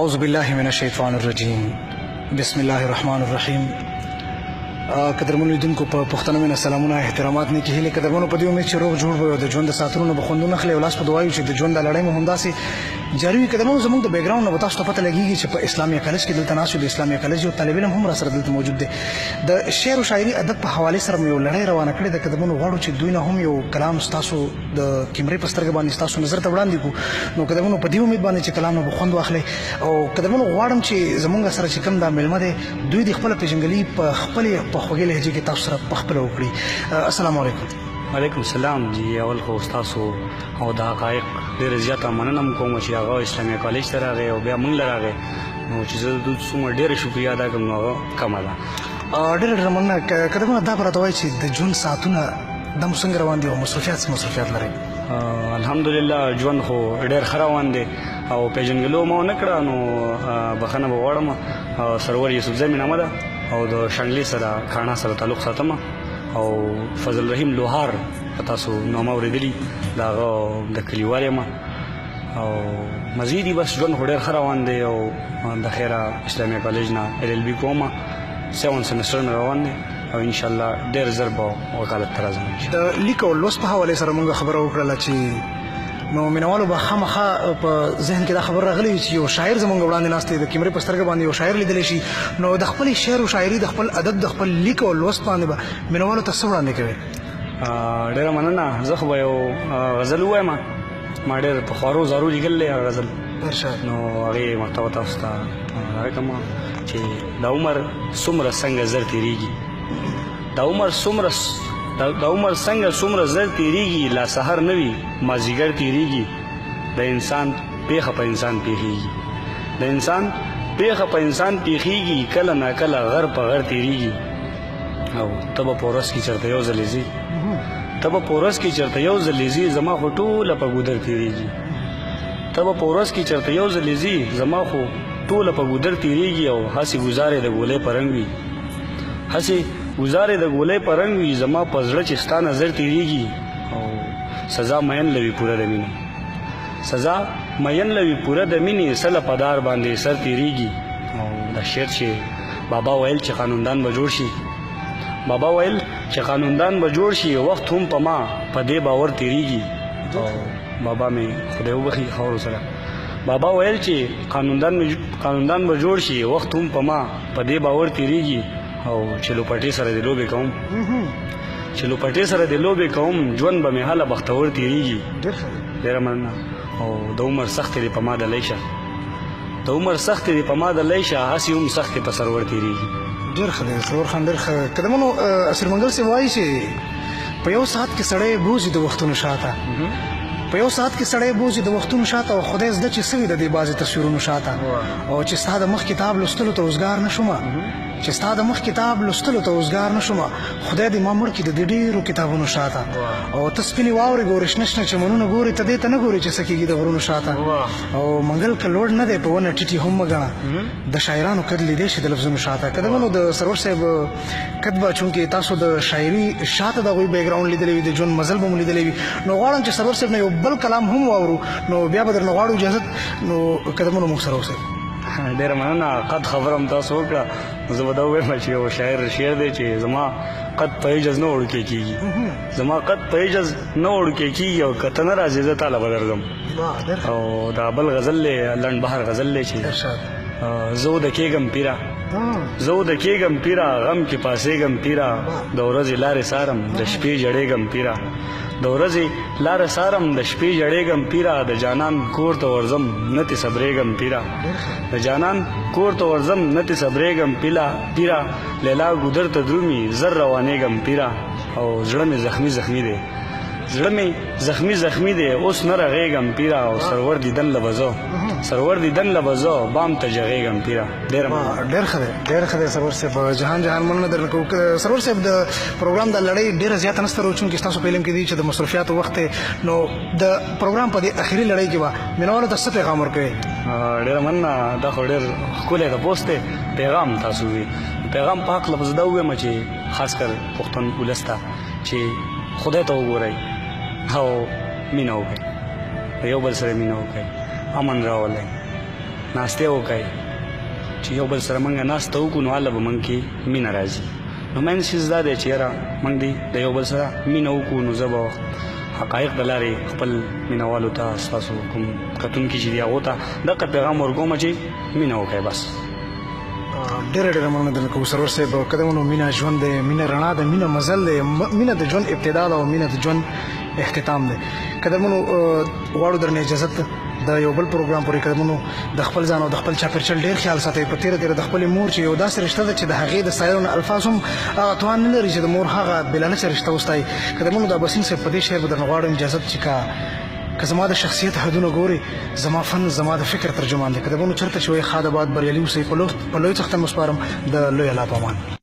اعوذ بالله من الشیطان الرجیم بسم الله الرحمن الرحیم. قدرمنو لیدونکو په پښتنو مینه سلامونه احترامات نه کیږي قدرمنو په دې امید چې روغ جوړ وي او د ژوند د ساتلو به خوندونه خلې ولاس په دعایو چې د ژوند د لړۍ مو همداسې جاری وي. قدرمنو زموږ د بیک ګراوند نه تاسو ته پته لګیږي چې په اسلامي کالج کې دلته ناسو د اسلامي کالج یو طالب علم هم را سره دلته موجود دی. د شعر او شاعري ادب په حواله سره یو لړۍ روانه کړې د قدرمنو غواړو چې دوی نه هم یو کلام تاسو د کیمرې په سترګې باندې تاسو نظر ته وړاندې کو. نو قدرمنو په دې امید باندې چې کلام نه خوند واخلي او قدرمنو غواړم چې زموږ سره چې کوم دا ملمه دی دوی د خپل پیژنګلي په خپل په خوږه لهجه کې تاسو سره په خپل وکړي. السلام علیکم. وعلیکم السلام جی. اول خو تاسو او د حقایق ډېر زیاته مننه کوم چې هغه اسلامي کالج ته راغی او بیا موږ راغی نو چې زه د څومره ډېره شکریا ادا کوم هغه کمه ده. ډېر مننه. قدرمنو دا به راته وایي چې د ژوند ساعتونه دا مو څنګه روان دي او مصروفیات لرئ؟ الحمدلله ژوند خو ډېر ښه روان دی او پیژنګلو مو نه کړه نو بخښنه به غواړم. سرور یوسفزی مې نامه ده او د شانګلې سره کاڼا سره تعلق ساتم او فضل رحیم لوهار تاسو نامه اورېدلي د هغه د کلیوال یم او مزیدي بس ژوند خو ډېر ښه روان دی او د خیره اسلامي کالج نه LLB کوم 7 سمستر مې روان دی او انشاءالله ډېر ژر به وکالت ته راځم. د لیک او لوست په حوالې سره موږ خبره وکړله چې نو مینوالو به خامخا په ذهن کې دا خبر راغلی چې یو شاعر زموږ وړاندې ناست دی د کیمرې په سترګه باندې یو شاعر لیدلی شي نو د خپل شعر او شاعري د خپل ادب د خپل لیک او لوست باندې به مینوالو ته څه وړاندې کوي؟ ډېره مننه. زه خو به یو غزل ووایم. ما ډېر په خوارو زارو لیکلی غزل نو هغې مرتبه تاسو ته راکړم چې د عمر څومره څنګه زر تېرېږي د عمر څومره زر تېرېږي لا سحر نه وي مازدیګر تېرېږي د انسان پیښه په انسان پیښېږي د انسان پیښه په انسان پیښېږي کله ناکله غر په غر تېرېږي او ته به په ورځ کې چېرته یو ځلې ځې زما خو ټوله په ګودر تېرېږي زما خو ټوله په ګودر تېرېږي او هسې ګزارې د ګولۍ په رنګ وي زما په زړه چې ستا نظر تېرېږي او سزا مین لوي پوره د مینې سله په دار باندې سر تېرېږي او دا شعر چې بابا ویل چې قانوندان به جوړ شي وخت هم په ما په دې باور تېرېږي او بابا مې خدای وبخي خاورو سره بابا ویل چې قانوندان به جوړ شي وخت هم په ما په دې باور تېرېږي او چې لوپټې سره د لوبې کوم ژوند به مې هله بختور تېرېږي. ډېره مننه. او د عمر سختې دې په ما د لی شه هسې هم سختې په سرور تېرېږي. ډېر ښه دی سرور خان ډېر ښه. قدمونو اسیر منګل صاحب وایي چې په یو ساعت کې سړی بوځي د وختونو شاته او خدای زده چې سوي د دې بعضې تصویرونو شاته او چې ستا د مخ کتاب لوستلو ته اوزګار نه شومه خدای دې ما مړ کړي د دې ډېرو کتابونو شاته او ته سپینې واورې ګورې شنه شنه چمنونه ګورې ته دې ته نه ګورې چې څه کېږي د غرونو شاته او منګل که لوړ نه دی په ونه ټیټي هم مه ګڼه د شاعرانو قد لیدی شي د لفظونو شاته. قدمونو د سرور صاحب قد به چونکې تاسو د شاعري شاته د هغوی بیک ګراونډ لیدلی وي د ژوند مزل به مو لیدلی وي نو غواړم چې سرور صاحب نه یو بل کلام هم واورو نو بیا به درنه غواړو اجازت نو قدمونو موږ سره اوسئ. ډېره مننه. قد خبره هم تاسو وکړه زه به دا ووایم چې یو شاعر دی چې زما قد په عجز نه وړوکی کېږي او که ته نه راځې زه تاله به درځم او دا بل غزل دی لنډ بحر غزل دی چې زه د کېږم پیره غم کې پاسېږم پیره د ورځې لارې سارم د شپې جړېږم پیره د جانان کور ته ورځم نه تې صبرېږم پیره لیلا ګودر ته درومي زر روانېږم پیره او زړه مې زخمي دی اوس نه رغېږم پیره او سرور دیدن لبزو بام ته جغېږم پیره. ډېر ښه دی سرور صاحب. جهان مننه درنه کوو. سرور صاحب د پروګرام د لړۍ ډېره زیاته نسته چونکې ستاسو په علم کې دي چې د مصروفیاتو وخت دی نو د پروګرام په دې اخري لړۍ کې به مینوالو ته څه پیغام ورکوئ؟ ډېره مننه. دا خو ډېر ښکلی د پوسټ دی پیغام تاسو وي پیغام په حق لفظ دا ووایم چې خاص کر پښتون ولس ته چې خدای ته وګورئ او مینه وکړئ یو بل سره مینه وکړئ امن راولئ ناستې وکړئ چې یو بل سره موږ ناسته وکړو نو هله به موږ کې مینه راځي نو مین چیز دا دی چې یاره موږ دې د یو بل سره مینه وکړو نو زه به حقایق د لارې خپل مینهوالو ته ستاسو کوم کتونکي چې دي هغو ته دغه پیغام ورکوم چې مینه وکړئ بس ډېره ډېره مننه درنه کوو سرور صاحب قدمونو مینه ژوند دی مینه رڼا ده مینه مزل دی مینه د ژوند ابتدا ده او مینه د ژوند اختتام دی قدمونو غواړو درنه اجازت د یو بل پروګرام پورې قدمونو د خپل ځان او د خپل چاپېریال ډېر خیال ساتئ په تېره د خپلې مور چې یو داسې رشته ده چې د هغې د سایرو نه الفاظ هم هغه توان نه لري چې د مور هغه بلالچه رشته وستایي قدمونو د اباسین صاحب په دې شعر به درنه غواړم اجازت چې که زما د شخصیت حدونه ګوري زما فن زما د فکر ترجمان دی قدمونو چېرته چې وایي ښاد آباد بریالي اوسئ په لوی څښتن مسپارم د لوی الله په امان